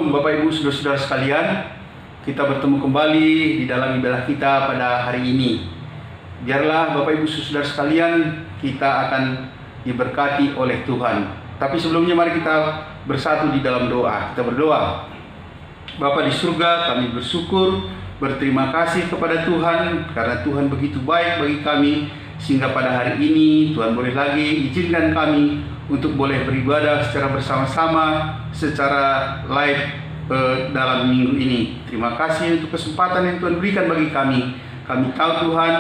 Shalom Bapak Ibu Saudara-saudara sekalian. Kita bertemu kembali di dalam ibadah kita pada hari ini. Biarlah Bapak Ibu Saudara sekalian, kita akan diberkati oleh Tuhan. Tapi sebelumnya mari kita bersatu di dalam doa. Kita berdoa. Bapa di surga, kami bersyukur, berterima kasih kepada Tuhan karena Tuhan begitu baik bagi kami, sehingga pada hari ini Tuhan boleh lagi izinkan kami untuk boleh beribadah secara bersama-sama, secara live dalam minggu ini. Terima kasih untuk kesempatan yang Tuhan berikan bagi kami. Kami tahu Tuhan,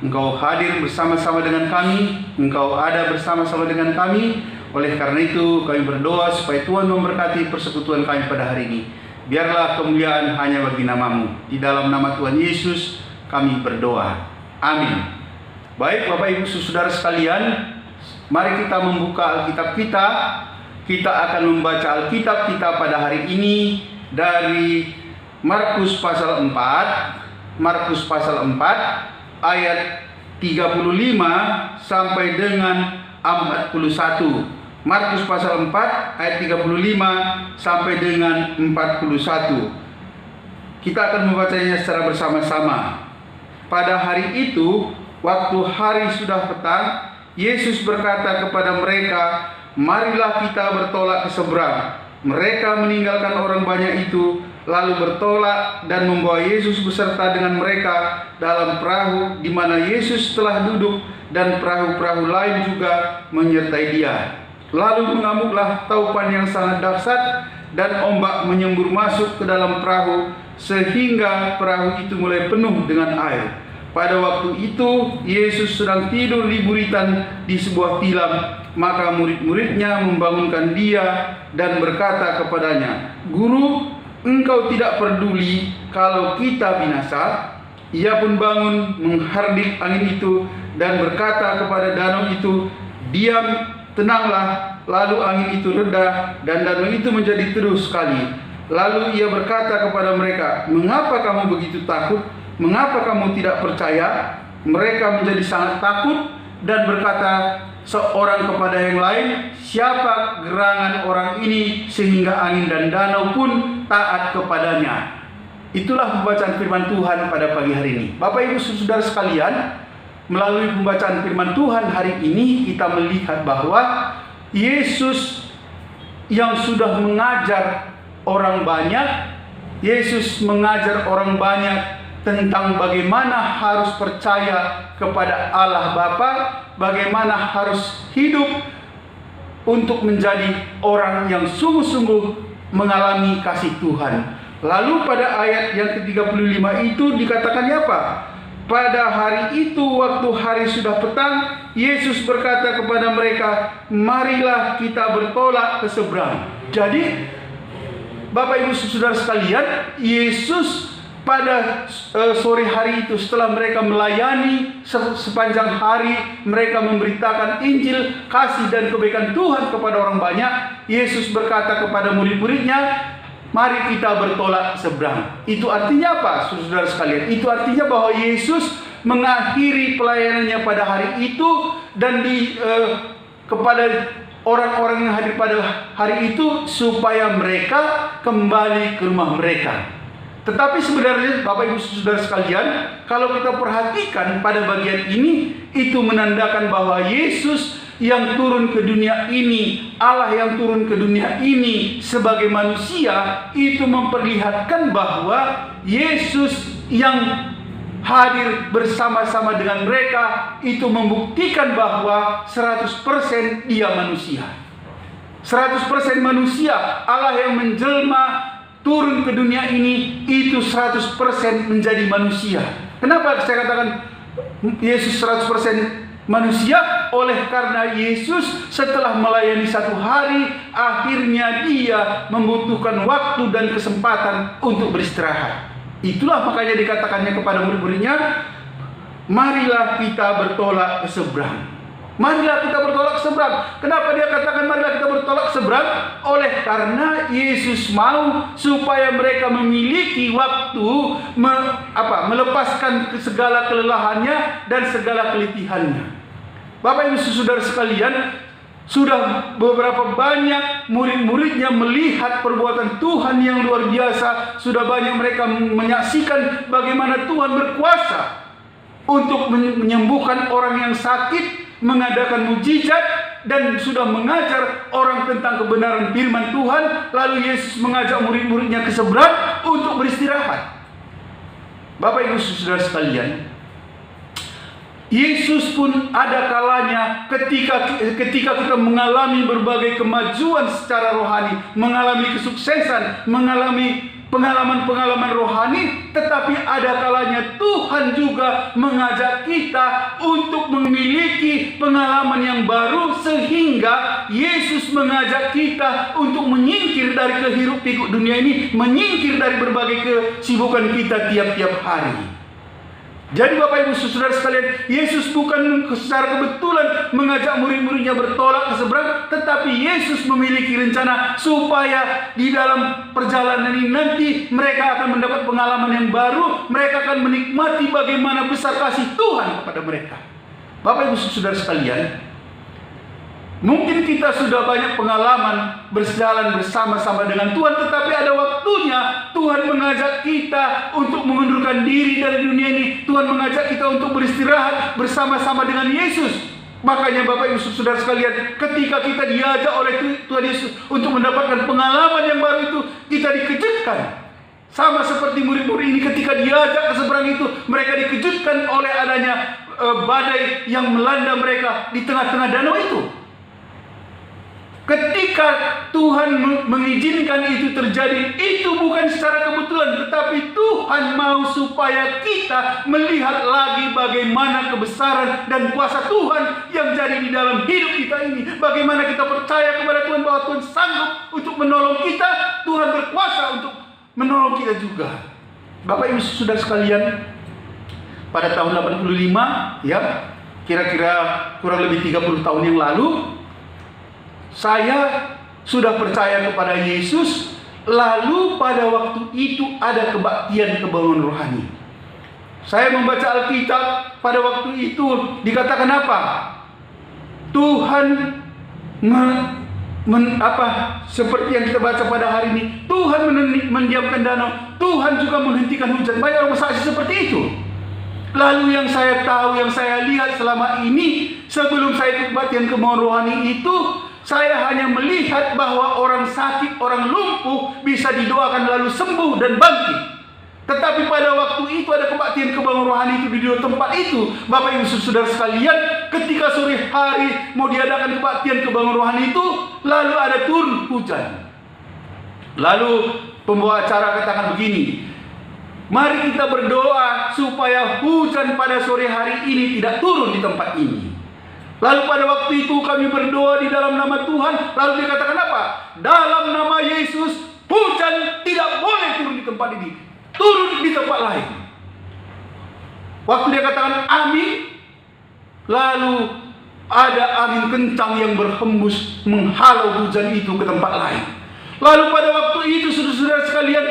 Engkau hadir bersama-sama dengan kami, Engkau ada bersama-sama dengan kami. Oleh karena itu kami berdoa supaya Tuhan memberkati persekutuan kami pada hari ini. Biarlah kemuliaan hanya bagi nama-Mu. Di dalam nama Tuhan Yesus kami berdoa. Amin. Baik Bapak Ibu Saudara sekalian, mari kita membuka Alkitab kita. Kita akan membaca Alkitab kita pada hari ini dari Markus pasal 4. Markus pasal 4 ayat 35 sampai dengan 41. Markus pasal 4 ayat 35 sampai dengan 41. Kita akan membacanya secara bersama-sama. Pada hari itu, waktu hari sudah petang, Yesus berkata kepada mereka, "Marilah kita bertolak ke seberang." Mereka meninggalkan orang banyak itu, lalu bertolak dan membawa Yesus beserta dengan mereka dalam perahu di mana Yesus telah duduk, dan perahu-perahu lain juga menyertai Dia. Lalu mengamuklah taupan yang sangat dahsyat, dan ombak menyembur masuk ke dalam perahu, sehingga perahu itu mulai penuh dengan air. Pada waktu itu Yesus sedang tidur di buritan di sebuah tilam. Maka murid-muridnya membangunkan Dia dan berkata kepadanya, "Guru, Engkau tidak peduli kalau kita binasa?" Ia pun bangun, menghardik angin itu dan berkata kepada danau itu, "Diam, tenanglah." Lalu angin itu reda dan danau itu menjadi teduh sekali. Lalu Ia berkata kepada mereka, "Mengapa kamu begitu takut? Mengapa kamu tidak percaya?" Mereka menjadi sangat takut dan berkata seorang kepada yang lain, "Siapa gerangan orang ini sehingga angin dan danau pun taat kepadanya?" Itulah pembacaan firman Tuhan pada pagi hari ini. Bapak Ibu Saudara sekalian, melalui pembacaan firman Tuhan hari ini kita melihat bahwa Yesus yang sudah mengajar orang banyak, Yesus mengajar orang banyak tentang bagaimana harus percaya kepada Allah Bapa, bagaimana harus hidup untuk menjadi orang yang sungguh-sungguh mengalami kasih Tuhan. Lalu pada ayat yang ke-35 itu dikatakannya apa? Pada hari itu waktu hari sudah petang, Yesus berkata kepada mereka, "Marilah kita bertolak ke seberang." Jadi Bapak Ibu Saudara sekalian, Yesus pada sore hari itu, setelah mereka melayani sepanjang hari, mereka memberitakan Injil, kasih dan kebaikan Tuhan kepada orang banyak. Yesus berkata kepada murid-muridnya, "Mari kita bertolak seberang." Itu artinya apa, saudara sekalian? Itu artinya bahwa Yesus mengakhiri pelayanannya pada hari itu, dan kepada orang-orang yang hadir pada hari itu supaya mereka kembali ke rumah mereka. Tetapi sebenarnya Bapak Ibu Saudara sekalian, kalau kita perhatikan pada bagian ini, itu menandakan bahwa Yesus yang turun ke dunia ini, Allah yang turun ke dunia ini sebagai manusia, itu memperlihatkan bahwa Yesus yang hadir bersama-sama dengan mereka itu membuktikan bahwa 100% Dia manusia. 100% manusia. Allah yang menjelma turun ke dunia ini itu 100% menjadi manusia. Kenapa saya katakan Yesus 100% manusia? Oleh karena Yesus setelah melayani satu hari, akhirnya Dia membutuhkan waktu dan kesempatan untuk beristirahat. Itulah makanya dikatakannya kepada murid-muridnya, "Marilah kita bertolak ke seberang." Marilah kita bertolak ke seberang. Kenapa Dia katakan marilah kita bertolak ke seberang? Oleh karena Yesus mau supaya mereka memiliki waktu melepaskan segala kelelahannya dan segala keletihannya. Bapak Ibu Saudara sekalian, Sudah beberapa banyak murid-muridnya melihat perbuatan Tuhan yang luar biasa. Sudah banyak mereka menyaksikan bagaimana Tuhan berkuasa untuk menyembuhkan orang yang sakit, mengadakan mujizat, dan sudah mengajar orang tentang kebenaran firman Tuhan. Lalu Yesus mengajak murid-muridnya ke seberang untuk beristirahat. Bapak Ibu Saudara sekalian, Yesus pun ada kalanya ketika kita mengalami berbagai kemajuan secara rohani, mengalami kesuksesan, mengalami pengalaman-pengalaman rohani, tetapi ada kalanya Tuhan juga mengajak kita untuk memiliki pengalaman yang baru, sehingga Yesus mengajak kita untuk menyingkir dari kehiruk-pikuk dunia ini, menyingkir dari berbagai kesibukan kita tiap-tiap hari. Jadi Bapak Ibu Saudara sekalian, Yesus bukan secara kebetulan mengajak murid-muridnya bertolak ke seberang, tetapi Yesus memiliki rencana supaya di dalam perjalanan ini nanti mereka akan mendapat pengalaman yang baru, mereka akan menikmati bagaimana besar kasih Tuhan kepada mereka. Bapak Ibu Saudara sekalian, mungkin kita sudah banyak pengalaman berjalan bersama-sama dengan Tuhan, tetapi ada waktunya Tuhan mengajak kita untuk mengundurkan diri dari dunia ini. Tuhan mengajak kita untuk beristirahat bersama-sama dengan Yesus. Makanya Bapak Ibu Saudara sekalian, ketika kita diajak oleh Tuhan Yesus untuk mendapatkan pengalaman yang baru itu, kita dikejutkan. Sama seperti murid-murid ini ketika diajak ke seberang itu, mereka dikejutkan oleh adanya badai yang melanda mereka di tengah-tengah danau itu. Ketika Tuhan mengizinkan itu terjadi, itu bukan secara kebetulan, tetapi Tuhan mau supaya kita melihat lagi bagaimana kebesaran dan kuasa Tuhan yang jadi di dalam hidup kita ini. Bagaimana kita percaya kepada Tuhan bahwa Tuhan sanggup untuk menolong kita, Tuhan berkuasa untuk menolong kita juga. Bapak Ibu Saudara sekalian, pada tahun 85, ya, kira-kira kurang lebih 30 tahun yang lalu, saya sudah percaya kepada Yesus. Lalu pada waktu itu ada kebaktian kebangunan rohani. Saya membaca Alkitab, pada waktu itu dikatakan apa? Tuhan seperti yang kita baca pada hari ini, Tuhan mendiamkan danau, Tuhan juga menghentikan hujan. Banyak orang bersaksi seperti itu. Lalu yang saya tahu, yang saya lihat selama ini, sebelum saya ikut kebaktian kebangunan rohani itu, saya hanya melihat bahwa orang sakit, orang lumpuh bisa didoakan lalu sembuh dan bangkit. Tetapi pada waktu itu ada kebaktian kebangunan rohani itu di dua tempat itu. Bapak Ibu Saudara sekalian, ketika sore hari mau diadakan kebaktian kebangunan rohani itu, lalu ada turun hujan. Lalu pembawa acara katakan begini, mari kita berdoa supaya hujan pada sore hari ini tidak turun di tempat ini. Lalu pada waktu itu kami berdoa di dalam nama Tuhan. Lalu dikatakan apa? Dalam nama Yesus, hujan tidak boleh turun di tempat ini, turun di tempat lain. Waktu dia katakan amin, lalu ada angin kencang yang berhembus menghalau hujan itu ke tempat lain. Lalu pada waktu itu saudara-saudara sekalian,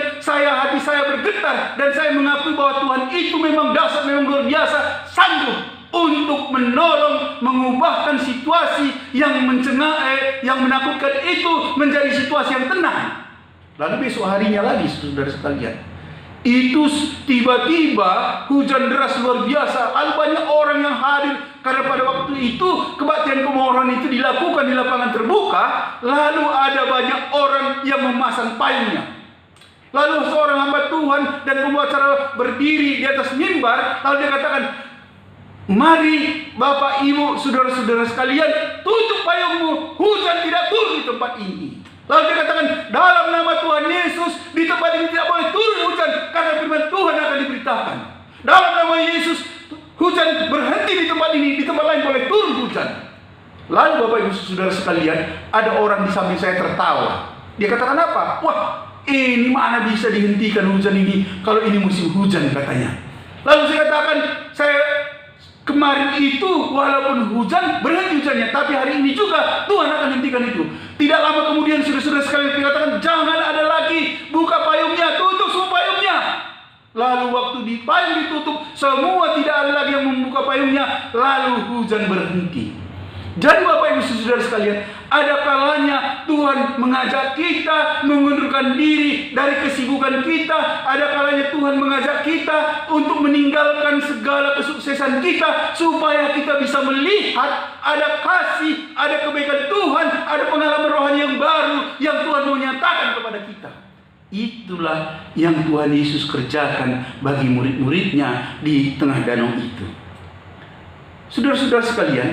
hati saya bergetar dan saya mengakui bahwa Tuhan itu memang dahsyat, memang luar biasa, sanggup untuk menolong, mengubahkan situasi yang yang menakutkan itu menjadi situasi yang tenang. Lalu besok harinya lagi saudara sekalian, itu tiba-tiba hujan deras luar biasa. Lalu banyak orang yang hadir, karena pada waktu itu kebaktian kemohonan itu dilakukan di lapangan terbuka. Lalu ada banyak orang yang memasang payungnya. Lalu seorang hamba Tuhan dan pembawa acara berdiri di atas mimbar, lalu dia katakan, mari Bapak Ibu saudara-saudara sekalian, tutup payungmu, hujan tidak turun di tempat ini. Lalu dia katakan, dalam nama Tuhan Yesus, di tempat ini tidak boleh turun hujan, karena firman Tuhan akan diberitakan. Dalam nama Yesus, hujan berhenti di tempat ini, di tempat lain boleh turun hujan. Lalu Bapak Ibu saudara sekalian, ada orang di samping saya tertawa. Dia katakan apa? Wah, ini mana bisa dihentikan hujan ini, kalau ini musim hujan katanya. Lalu saya katakan, kemarin itu walaupun hujan, berhenti hujannya, tapi hari ini juga Tuhan akan hentikan itu. Tidak lama kemudian saudara-saudara sekalian dikatakan, jangan ada lagi, buka payungnya, tutup semua payungnya. Lalu waktu payung ditutup, semua tidak ada lagi yang membuka payungnya. Lalu hujan berhenti. Jadi Bapak Ibu Saudara sekalian, ada kalanya Tuhan mengajak kita mengundurkan diri dari kesibukan kita. Ada kalanya Tuhan mengajak kita untuk meninggalkan segala kesuksesan kita, supaya kita bisa melihat ada kasih, ada kebaikan Tuhan, ada pengalaman rohani yang baru yang Tuhan mau nyatakan kepada kita. Itulah yang Tuhan Yesus kerjakan bagi murid-muridnya di tengah danau itu. Saudara-saudara sekalian,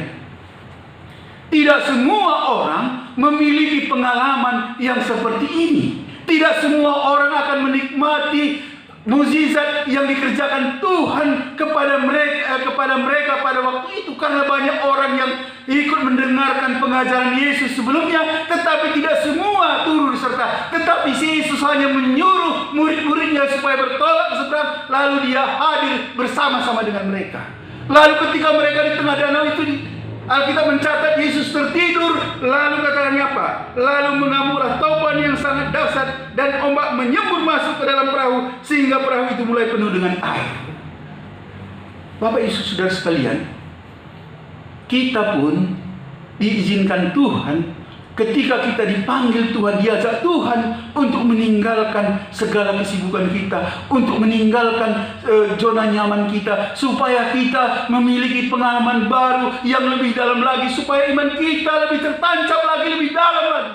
tidak semua orang memiliki pengalaman yang seperti ini. Tidak semua orang akan menikmati mukjizat yang dikerjakan Tuhan kepada mereka pada waktu itu, karena banyak orang yang ikut mendengarkan pengajaran Yesus sebelumnya, tetapi tidak semua turun serta. Tetapi Yesus hanya menyuruh murid-muridnya supaya bertolak ke seberang, lalu dia hadir bersama-sama dengan mereka. Lalu ketika mereka di tengah danau itu, Alkitab mencatat Yesus tertidur, lalu katakannya apa? Lalu mengamuklah topan yang sangat dahsyat, dan ombak menyembur masuk ke dalam perahu, sehingga perahu itu mulai penuh dengan air. Bapak Ibu Saudara sekalian, kita pun diizinkan Tuhan, ketika kita dipanggil Tuhan, diajak Tuhan untuk meninggalkan segala kesibukan kita, untuk meninggalkan zona nyaman kita, supaya kita memiliki pengalaman baru yang lebih dalam lagi, supaya iman kita lebih tertancap lagi, lebih dalam lagi.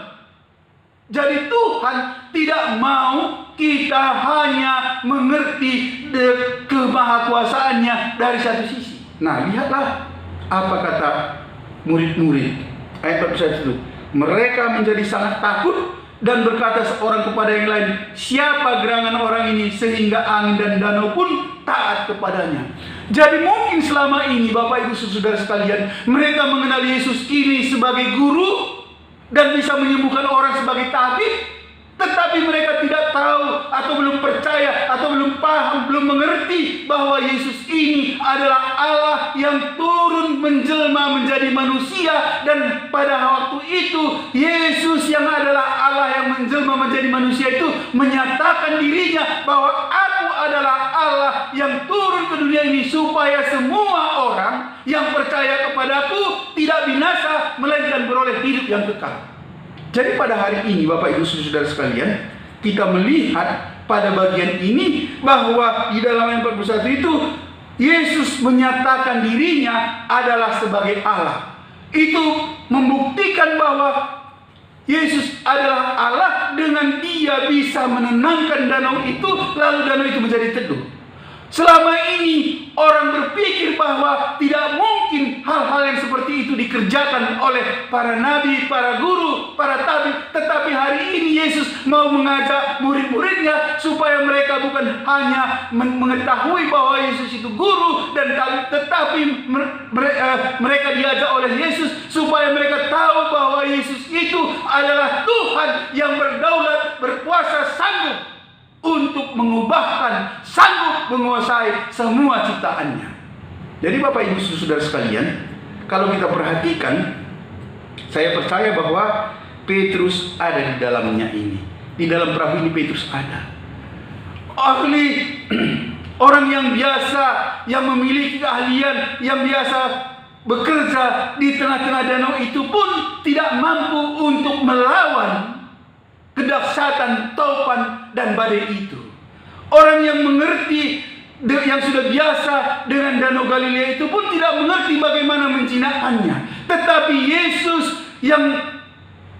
Jadi Tuhan tidak mau kita hanya mengerti kemahakuasaannya dari satu sisi. Nah, lihatlah apa kata murid-murid ayat 41 itu. Mereka menjadi sangat takut dan berkata seorang kepada yang lain, siapa gerangan orang ini sehingga angin dan danau pun taat kepadanya. Jadi mungkin selama ini Bapak Ibu Saudara sekalian, mereka mengenal Yesus ini sebagai guru dan bisa menyembuhkan orang sebagai tabib, tetapi mereka tidak tahu atau belum percaya atau belum paham, belum mengerti bahwa Yesus ini adalah Allah yang turun menjelma menjadi manusia. Dan pada waktu itu Yesus yang adalah Allah yang menjelma menjadi manusia itu menyatakan dirinya bahwa aku adalah Allah yang turun ke dunia ini supaya semua orang yang percaya kepadaku tidak binasa melainkan beroleh hidup yang kekal. Jadi pada hari ini Bapak Ibu Saudara sekalian, kita melihat pada bagian ini bahwa di dalam ayat 41 itu Yesus menyatakan dirinya adalah sebagai Allah. Itu membuktikan bahwa Yesus adalah Allah, dengan dia bisa menenangkan danau itu, lalu danau itu menjadi teduh. Selama ini orang berpikir bahwa tidak mungkin hal-hal yang seperti itu dikerjakan oleh para nabi, para guru, para tabib. Tetapi hari ini Yesus mau mengajak murid-muridnya supaya mereka bukan hanya mengetahui bahwa Yesus itu guru dan tabib, tetapi mereka diajak oleh Yesus supaya mereka tahu bahwa Yesus itu adalah Tuhan yang berdaulat, berkuasa, sanggup untuk mengubahkan, sanggup menguasai semua ciptaannya. Jadi Bapak Ibu Saudara sekalian, kalau kita perhatikan, saya percaya bahwa Petrus ada di dalamnya ini. Di dalam perahu ini Petrus ada. Ahli, orang yang biasa, yang memiliki keahlian, yang biasa bekerja di tengah-tengah danau itu pun tidak mampu untuk melawan kedahsyatan topan dan badai itu. Orang yang mengerti, yang sudah biasa dengan danau Galilea itu pun tidak mengerti bagaimana menjinakkannya. Tetapi Yesus yang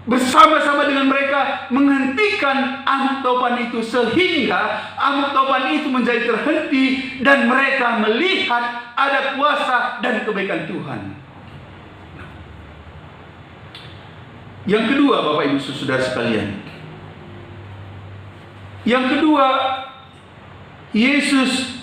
bersama-sama dengan mereka menghentikan amuk topan itu, sehingga amuk topan itu menjadi terhenti dan mereka melihat ada kuasa dan kebaikan Tuhan. Yang kedua Bapak Ibu Saudara sekalian, yang kedua, Yesus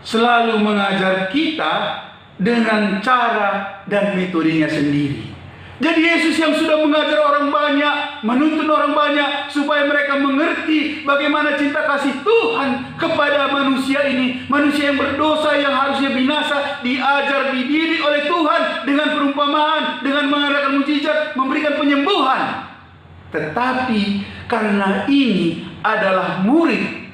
selalu mengajar kita dengan cara dan metodenya sendiri. Jadi Yesus yang sudah mengajar orang banyak, menuntun orang banyak supaya mereka mengerti bagaimana cinta kasih Tuhan kepada manusia ini. Manusia yang berdosa, yang harusnya binasa, diajar, dididik oleh Tuhan dengan perumpamaan, dengan mengadakan mukjizat, memberikan penyembuhan. Tetapi karena ini adalah murid,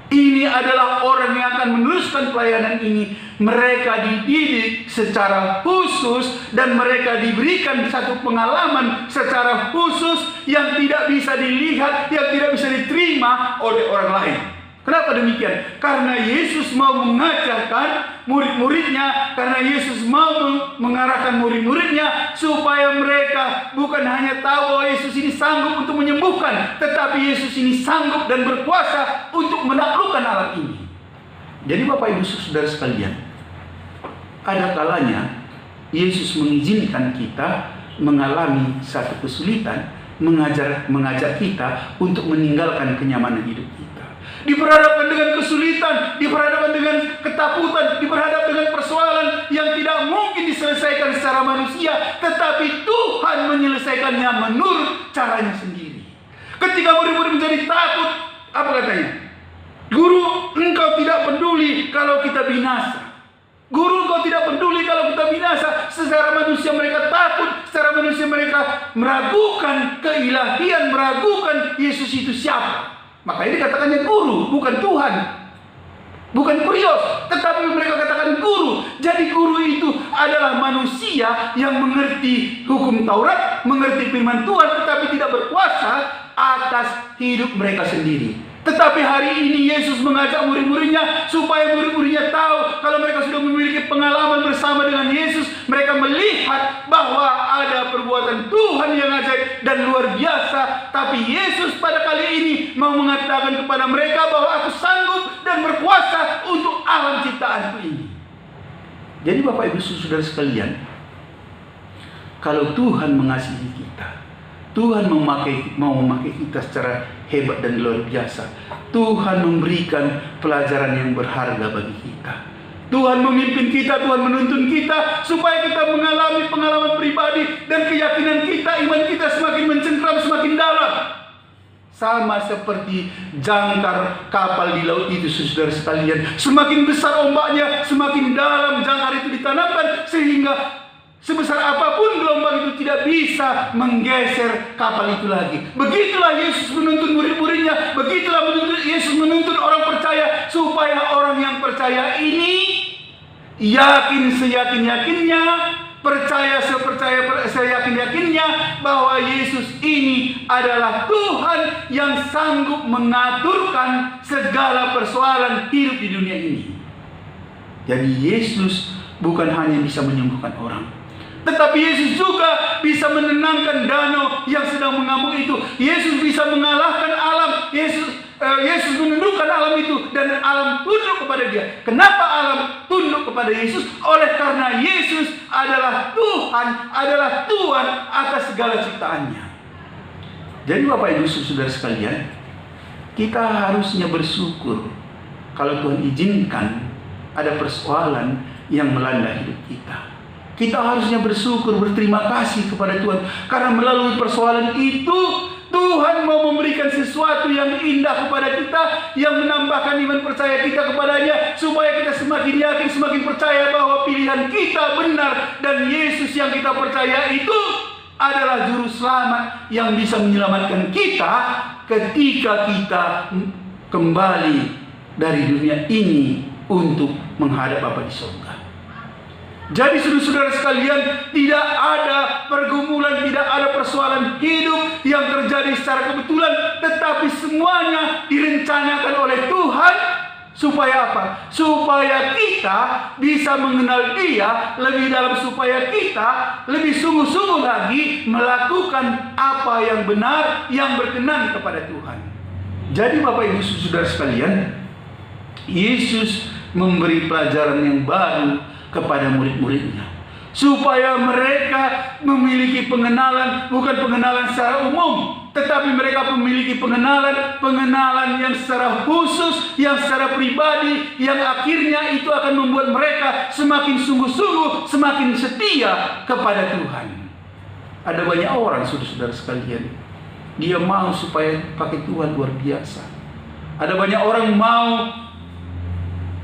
ini adalah orang yang akan meneruskan pelayanan ini, mereka dididik secara khusus dan mereka diberikan satu pengalaman secara khusus yang tidak bisa dilihat, yang tidak bisa diterima oleh orang lain. Kenapa demikian? Karena Yesus mau mengajarkan murid-muridnya, karena Yesus mau mengarahkan murid-muridnya supaya mereka bukan hanya tahu bahwa Yesus ini sanggup untuk menyembuhkan, tetapi Yesus ini sanggup dan berkuasa untuk menaklukkan alam ini. Jadi Bapak Ibu Saudara sekalian, ada kalanya Yesus mengizinkan kita mengalami satu kesulitan, mengajak kita untuk meninggalkan kenyamanan hidup kita. Diperhadapkan dengan kesulitan, diperhadapkan dengan ketakutan, diperhadapkan dengan persoalan yang tidak mungkin diselesaikan secara manusia, tetapi Tuhan menyelesaikannya menurut caranya sendiri. Ketika murid-murid menjadi takut, apa katanya? Guru, engkau tidak peduli kalau kita binasa. Guru, engkau tidak peduli kalau kita binasa. Secara manusia mereka takut, secara manusia mereka meragukan keilahian, meragukan Yesus itu siapa. Makanya dikatakannya guru, bukan Tuhan, bukan kurios, tetapi mereka katakan guru. Jadi guru itu adalah manusia yang mengerti hukum Taurat, mengerti firman Tuhan, tetapi tidak berkuasa atas hidup mereka sendiri. Tetapi hari ini Yesus mengajak murid-muridnya supaya murid-muridnya tahu kalau mereka sudah memiliki pengalaman bersama dengan Yesus, mereka melihat bahwa ada perbuatan Tuhan yang ajaib dan luar biasa. Tapi Yesus pada kali ini mau mengatakan kepada mereka bahwa aku sanggup dan berkuasa untuk alam ciptaanku ini. Jadi Bapak Ibu Saudara sekalian, kalau Tuhan mengasihi kita, Tuhan mau memakai kita secara hebat dan luar biasa. Tuhan memberikan pelajaran yang berharga bagi kita. Tuhan memimpin kita, Tuhan menuntun kita supaya kita mengalami pengalaman pribadi dan keyakinan kita, iman kita semakin mencengkram, semakin dalam. Sama seperti jangkar kapal di laut itu, saudara sekalian. Semakin besar ombaknya, semakin dalam jangkar itu ditanamkan sehingga sebesar apapun gelombang itu tidak bisa menggeser kapal itu lagi. Begitulah Yesus menuntun murid-muridnya. Begitulah Yesus menuntun orang percaya supaya orang yang percaya ini yakin seyakin-yakinnya, percaya seyakin-yakinnya bahwa Yesus ini adalah Tuhan yang sanggup mengaturkan segala persoalan hidup di dunia ini. Jadi Yesus bukan hanya bisa menyembuhkan orang, tetapi Yesus juga bisa menenangkan danau yang sedang mengamuk itu. Yesus bisa mengalahkan alam. Yesus menundukkan alam itu dan alam tunduk kepada Dia. Kenapa alam tunduk kepada Yesus? Oleh karena Yesus adalah Tuhan, adalah Tuhan atas segala ciptaannya. Jadi Bapak Ibu Saudara sekalian, kita harusnya bersyukur kalau Tuhan izinkan ada persoalan yang melanda hidup kita. Kita harusnya bersyukur, berterima kasih kepada Tuhan. Karena melalui persoalan itu, Tuhan mau memberikan sesuatu yang indah kepada kita, yang menambahkan iman percaya kita kepadanya, supaya kita semakin yakin, semakin percaya bahwa pilihan kita benar. Dan Yesus yang kita percaya itu adalah juru selamat yang bisa menyelamatkan kita ketika kita kembali dari dunia ini untuk menghadap Bapa di surga. Jadi saudara-saudara sekalian, tidak ada pergumulan, tidak ada persoalan hidup yang terjadi secara kebetulan, tetapi semuanya direncanakan oleh Tuhan. Supaya apa? Supaya kita bisa mengenal Dia lebih dalam, supaya kita lebih sungguh-sungguh lagi melakukan apa yang benar, yang berkenan kepada Tuhan. Jadi Bapak Ibu Saudara sekalian, Yesus memberi pelajaran yang baru kepada murid-muridnya, supaya mereka memiliki pengenalan, bukan pengenalan secara umum, tetapi mereka memiliki pengenalan yang secara khusus, yang secara pribadi, yang akhirnya itu akan membuat mereka semakin sungguh-sungguh, semakin setia kepada Tuhan. Ada banyak orang, saudara-saudara sekalian, dia mau supaya pakai Tuhan luar biasa. Ada banyak orang mau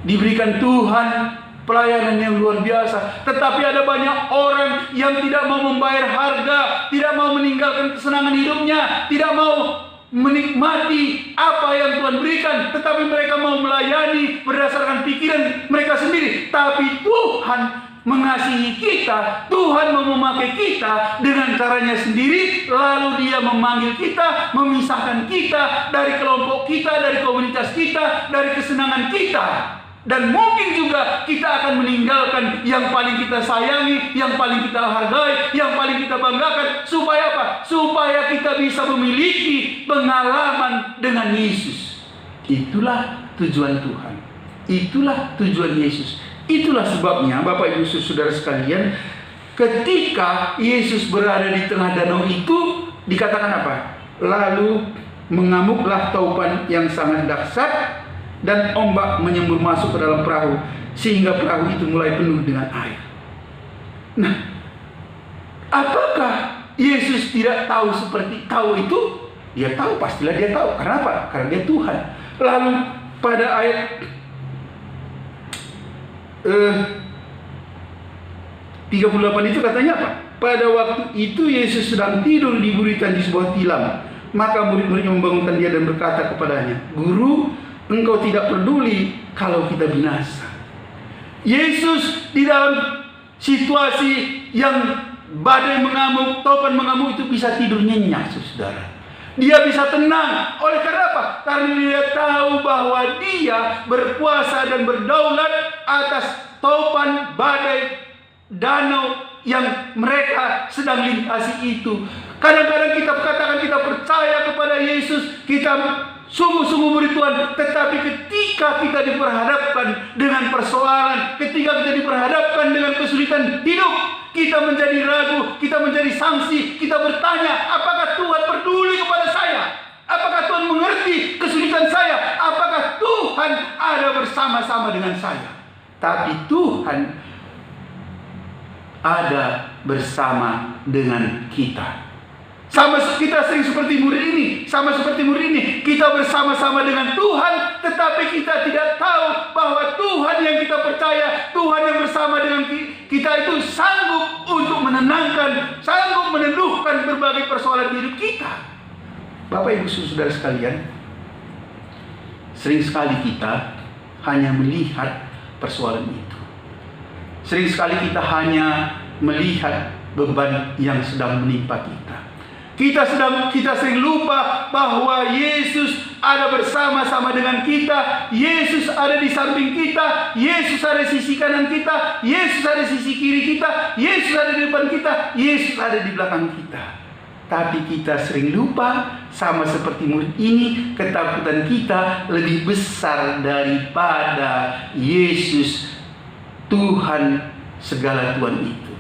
diberikan Tuhan pelayanan yang luar biasa, tetapi ada banyak orang yang tidak mau membayar harga, tidak mau meninggalkan kesenangan hidupnya, tidak mau menikmati apa yang Tuhan berikan, tetapi mereka mau melayani berdasarkan pikiran mereka sendiri. Tapi Tuhan mengasihi kita, Tuhan mau memakai kita dengan caranya sendiri, lalu Dia memanggil kita, memisahkan kita dari kelompok kita, dari komunitas kita, dari kesenangan kita. Dan mungkin juga kita akan meninggalkan yang paling kita sayangi, yang paling kita hargai, yang paling kita banggakan. Supaya apa? Supaya kita bisa memiliki pengalaman dengan Yesus. Itulah tujuan Tuhan. Itulah tujuan Yesus. Itulah sebabnya Bapak Ibu Saudara sekalian, ketika Yesus berada di tengah danau itu, dikatakan apa? Lalu mengamuklah taupan yang sangat dahsyat, dan ombak menyembur masuk ke dalam perahu, sehingga perahu itu mulai penuh dengan air. Nah, apakah Yesus tidak tahu tahu itu? Dia tahu, pastilah dia tahu. Karena apa? Karena dia Tuhan. Lalu pada ayat 38 itu katanya apa? Pada waktu itu Yesus sedang tidur di buritan di sebuah tilam. Maka murid-muridnya membangunkan dia dan berkata kepadanya, "Guru, engkau tidak peduli kalau kita binasa." Yesus di dalam situasi yang badai mengamuk, topan mengamuk itu bisa tidur nyenyak, saudara. Dia bisa tenang. Oleh karena apa? Karena dia tahu bahwa dia berkuasa dan berdaulat atas topan, badai, danau yang mereka sedang lintasi itu. Kadang-kadang kita katakan kita percaya kepada Yesus, kita sungguh-sungguh murid Tuhan, tetapi ketika kita diperhadapkan dengan persoalan, ketika kita diperhadapkan dengan kesulitan hidup, kita menjadi ragu, kita menjadi sangsi, kita bertanya, apakah Tuhan peduli kepada saya? Apakah Tuhan mengerti kesulitan saya? Apakah Tuhan ada bersama-sama dengan saya? Tapi Tuhan ada bersama dengan kita. Sama kita sering seperti murid ini, kita bersama-sama dengan Tuhan, tetapi kita tidak tahu bahwa Tuhan yang kita percaya, Tuhan yang bersama dengan kita itu sanggup untuk menenangkan, sanggup meneduhkan berbagai persoalan hidup kita. Bapak Ibu Saudara sekalian, sering sekali kita hanya melihat persoalan itu. Sering sekali kita hanya melihat beban yang sedang menimpa kita. Kita sering lupa bahwa Yesus ada bersama-sama dengan kita. Yesus ada di samping kita. Yesus ada di sisi kanan kita. Yesus ada di sisi kiri kita. Yesus ada di depan kita. Yesus ada di belakang kita. Tapi kita sering lupa, sama seperti murid ini, ketakutan kita lebih besar daripada Yesus, Tuhan segala Tuhan itu.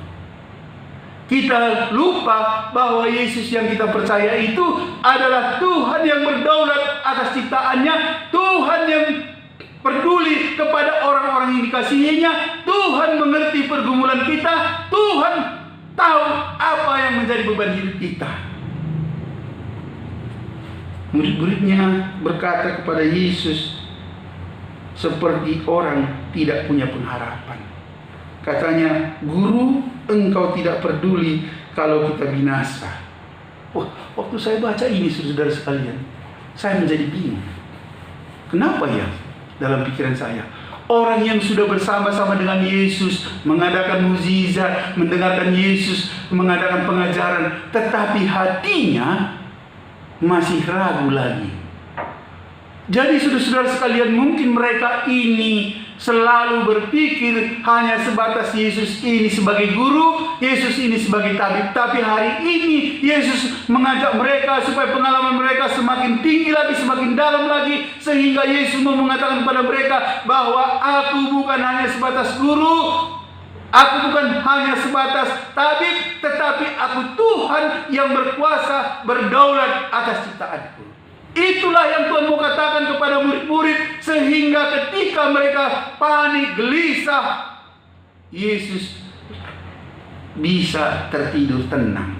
Kita lupa bahwa Yesus yang kita percaya itu adalah Tuhan yang berdaulat atas ciptaannya, Tuhan yang peduli kepada orang-orang yang dikasihinya, Tuhan mengerti pergumulan kita, Tuhan tahu apa yang menjadi beban hidup kita. Murid-muridnya berkata kepada Yesus seperti orang tidak punya pengharapan. Katanya, "Guru, engkau tidak peduli kalau kita binasa." Wah, waktu saya baca ini, saudara sekalian, saya menjadi bingung. Kenapa ya? Dalam pikiran saya, orang yang sudah bersama-sama dengan Yesus, mengadakan mukjizat, mendengarkan Yesus, mengadakan pengajaran, tetapi hatinya masih ragu lagi. Jadi saudara-saudara sekalian, mungkin mereka ini selalu berpikir hanya sebatas Yesus ini sebagai guru, Yesus ini sebagai tabib. Tapi hari ini Yesus mengajak mereka supaya pengalaman mereka semakin tinggi lagi, semakin dalam lagi, sehingga Yesus mau mengatakan kepada mereka bahwa aku bukan hanya sebatas guru, aku bukan hanya sebatas tabib, tetapi aku Tuhan yang berkuasa, berdaulat atas ciptaanku. Itulah yang Tuhan mau katakan kepada murid-murid, sehingga ketika mereka panik, gelisah, Yesus bisa tertidur tenang.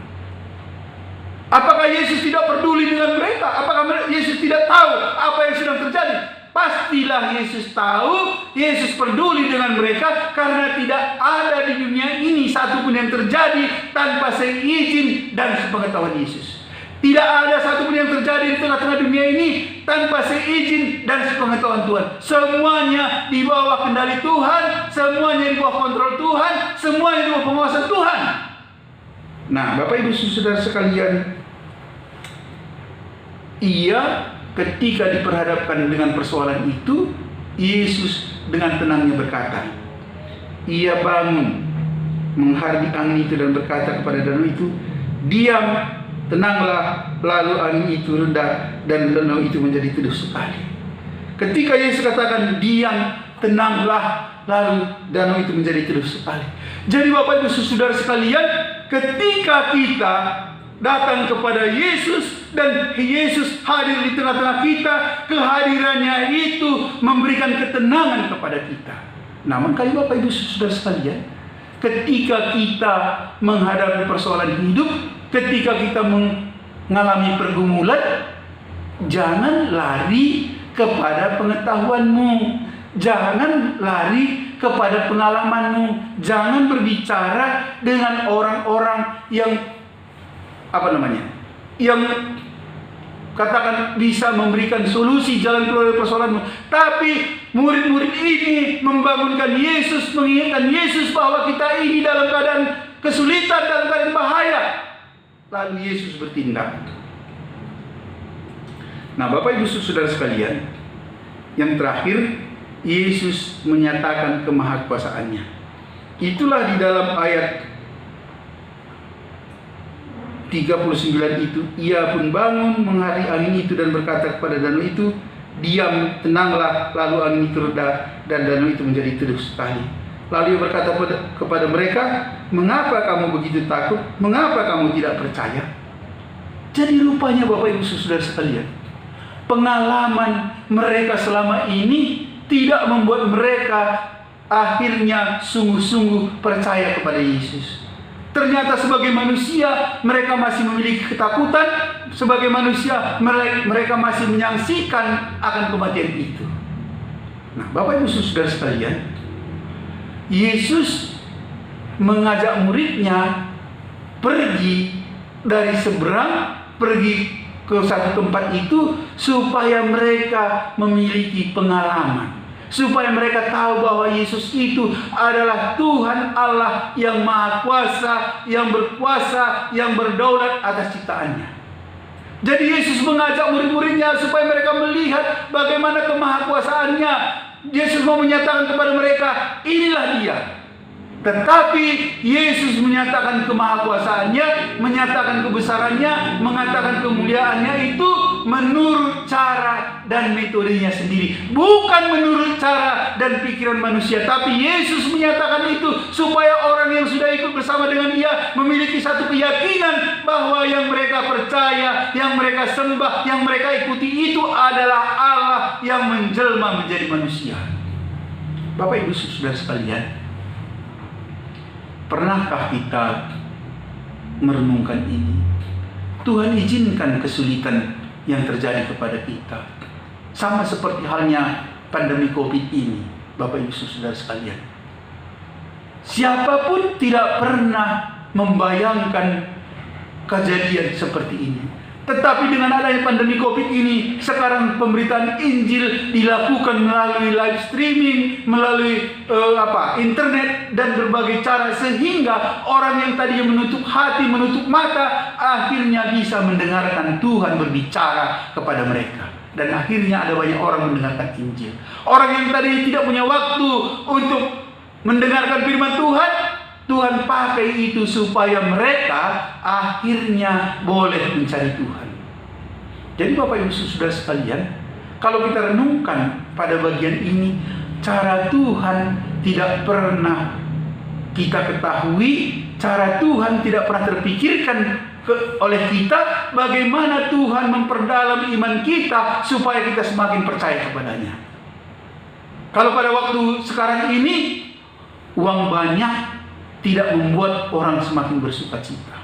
Apakah Yesus tidak peduli dengan mereka? Apakah Yesus tidak tahu apa yang sedang terjadi? Pastilah Yesus tahu, Yesus peduli dengan mereka, karena tidak ada di dunia ini satupun yang terjadi tanpa seizin dan sepengetahuan Yesus. Tidak ada satupun yang terjadi di tengah-tengah dunia ini tanpa seizin dan sepengetahuan Tuhan. Semuanya di bawah kendali Tuhan, semuanya di bawah kontrol Tuhan, semuanya di bawah pengawasan Tuhan. Nah, Bapak Ibu Saudara sekalian, ketika diperhadapkan dengan persoalan itu, Yesus dengan tenangnya berkata, ia bangun, menghardik angin itu dan berkata kepada danau itu, diam, tenanglah. Lalu angin itu reda dan danau itu menjadi teduh sekali. Ketika Yesus katakan diam, tenanglah, lalu danau itu menjadi teduh sekali. Jadi Bapak Ibu Saudara sekalian, ketika kita datang kepada Yesus dan Yesus hadir di tengah-tengah kita, kehadirannya itu memberikan ketenangan kepada kita. Nah, makanya Bapak Ibu Saudara sekalian, ketika kita menghadapi persoalan hidup, ketika kita mengalami pergumulan, jangan lari kepada pengetahuanmu, jangan lari kepada pengalamanmu, jangan berbicara dengan orang-orang yang yang katakan bisa memberikan solusi jalan keluar dari persoalanmu. Tapi murid-murid ini membangunkan Yesus, mengingatkan Yesus bahwa kita ini dalam keadaan kesulitan, dalam keadaan bahaya. Lalu Yesus bertindak. Nah, Bapak Ibu Saudara sekalian, yang terakhir, Yesus menyatakan kemahakuasaannya. Itulah di dalam ayat 39 itu, ia pun bangun, menghardik angin itu dan berkata kepada danau itu, diam, tenanglah. Lalu angin itu reda dan danau itu menjadi teduh sekali. Lalu ia berkata kepada mereka, mengapa kamu begitu takut? Mengapa kamu tidak percaya? Jadi rupanya Bapak Ibu Saudara sekalian, pengalaman mereka selama ini tidak membuat mereka akhirnya sungguh-sungguh percaya kepada Yesus. Ternyata sebagai manusia mereka masih memiliki ketakutan, sebagai manusia mereka masih menyaksikan akan kematian itu. Nah, Bapak Ibu Saudara sekalian, Yesus mengajak muridnya pergi dari seberang, pergi ke satu tempat itu supaya mereka memiliki pengalaman, supaya mereka tahu bahwa Yesus itu adalah Tuhan Allah yang Maha Kuasa, yang berkuasa, yang berdaulat atas ciptaannya. Jadi Yesus mengajak murid-muridnya supaya mereka melihat bagaimana kemahakuasaannya. Yesus mau menyatakan kepada mereka, inilah Dia. Tetapi Yesus menyatakan kemahakuasaannya, menyatakan kebesarannya, mengatakan kemuliaannya itu menurut cara dan metodenya sendiri, bukan menurut cara dan pikiran manusia. Tapi Yesus menyatakan itu supaya orang yang sudah ikut bersama dengan Dia memiliki satu keyakinan bahwa yang mereka percaya, yang mereka sembah, yang mereka ikuti itu adalah Allah yang menjelma menjadi manusia. Bapak Ibu Saudara sekalian, pernahkah kita merenungkan ini? Tuhan izinkan kesulitan yang terjadi kepada kita, sama seperti halnya pandemi COVID ini. Bapak Ibu Saudara sekalian, siapapun tidak pernah membayangkan kejadian seperti ini. Tetapi dengan adanya pandemi COVID ini, sekarang pemberitaan Injil dilakukan melalui live streaming, melalui internet dan berbagai cara, sehingga orang yang tadinya menutup hati, menutup mata, akhirnya bisa mendengarkan Tuhan berbicara kepada mereka. Dan akhirnya ada banyak orang mendengarkan Injil. Orang yang tadi tidak punya waktu untuk mendengarkan firman Tuhan, Tuhan pakai itu supaya mereka akhirnya boleh mencari Tuhan. Jadi Bapak Ibu Saudara sekalian, kalau kita renungkan pada bagian ini, cara Tuhan tidak pernah kita ketahui, cara Tuhan tidak pernah terpikirkan oleh kita, bagaimana Tuhan memperdalam iman kita supaya kita semakin percaya kepadanya. Kalau pada waktu sekarang ini, uang banyak tidak membuat orang semakin bersukacita.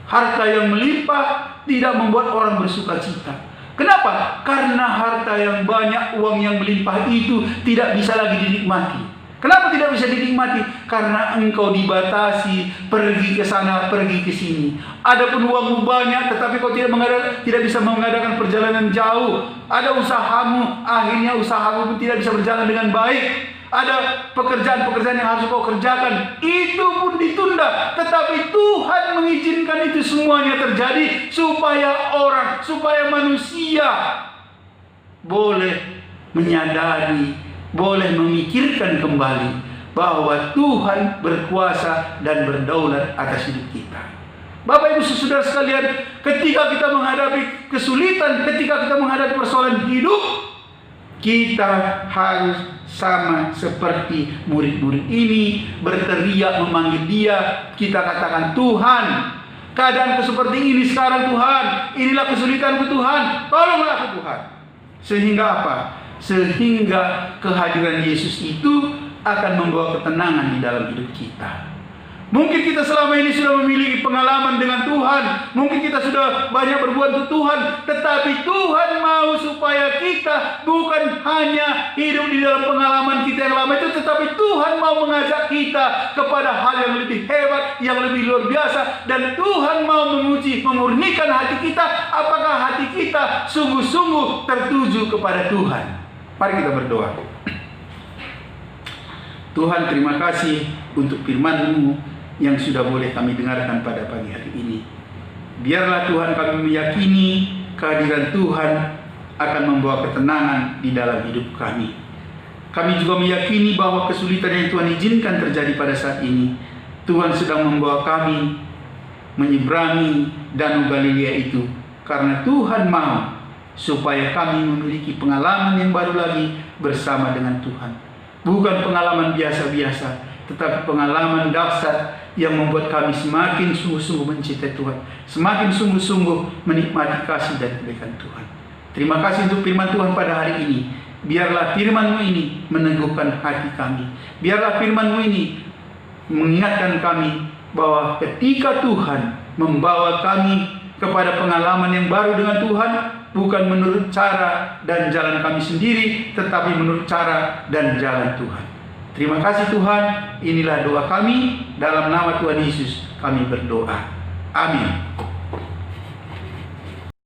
Harta yang melimpah tidak membuat orang bersukacita. Kenapa? Karena harta yang banyak, uang yang melimpah itu tidak bisa lagi dinikmati. Kenapa tidak bisa dinikmati? Karena engkau dibatasi, pergi ke sana, pergi ke sini. Adapun uangmu banyak, tetapi kau tidak bisa mengadakan perjalanan jauh. Ada usahamu, akhirnya usahamu pun tidak bisa berjalan dengan baik. Ada pekerjaan-pekerjaan yang harus kau kerjakan, itu pun ditunda. Tetapi Tuhan mengizinkan itu semuanya terjadi supaya manusia boleh menyadari, boleh memikirkan kembali bahwa Tuhan berkuasa dan berdaulat atas hidup kita. Bapak Ibu Saudara sekalian, ketika kita menghadapi kesulitan, ketika kita menghadapi persoalan hidup, kita harus sama seperti murid-murid ini, berteriak memanggil Dia. Kita katakan, Tuhan, keadaanku seperti ini sekarang Tuhan, inilah kesulitanku Tuhan, tolonglah aku Tuhan. Sehingga apa? Sehingga kehadiran Yesus itu akan membawa ketenangan di dalam hidup kita. Mungkin kita selama ini sudah memiliki pengalaman dengan Tuhan, mungkin kita sudah banyak berbuat untuk Tuhan, tetapi Tuhan mau supaya kita bukan hanya hidup di dalam pengalaman kita yang lama itu, tetapi Tuhan mau mengajak kita kepada hal yang lebih hebat, yang lebih luar biasa. Dan Tuhan mau menguji, memurnikan hati kita, apakah hati kita sungguh-sungguh tertuju kepada Tuhan. Mari kita berdoa. Tuhan, terima kasih untuk firman-Mu yang sudah boleh kami dengarkan pada pagi hari ini. Biarlah Tuhan kami meyakini kehadiran Tuhan akan membawa ketenangan di dalam hidup kami. Kami juga meyakini bahwa kesulitan yang Tuhan izinkan terjadi pada saat ini, Tuhan sedang membawa kami menyeberangi Danau Galilea itu, karena Tuhan mau supaya kami memiliki pengalaman yang baru lagi bersama dengan Tuhan. Bukan pengalaman biasa-biasa, tetapi pengalaman dahsyat yang membuat kami semakin sungguh-sungguh mencintai Tuhan, semakin sungguh-sungguh menikmati kasih dan kebaikan Tuhan. Terima kasih untuk firman Tuhan pada hari ini. Biarlah firman-Mu ini meneguhkan hati kami. Biarlah firman-Mu ini mengingatkan kami bahwa ketika Tuhan membawa kami kepada pengalaman yang baru dengan Tuhan, bukan menurut cara dan jalan kami sendiri, tetapi menurut cara dan jalan Tuhan. Terima kasih Tuhan, inilah doa kami, dalam nama Tuhan Yesus kami berdoa. Amin.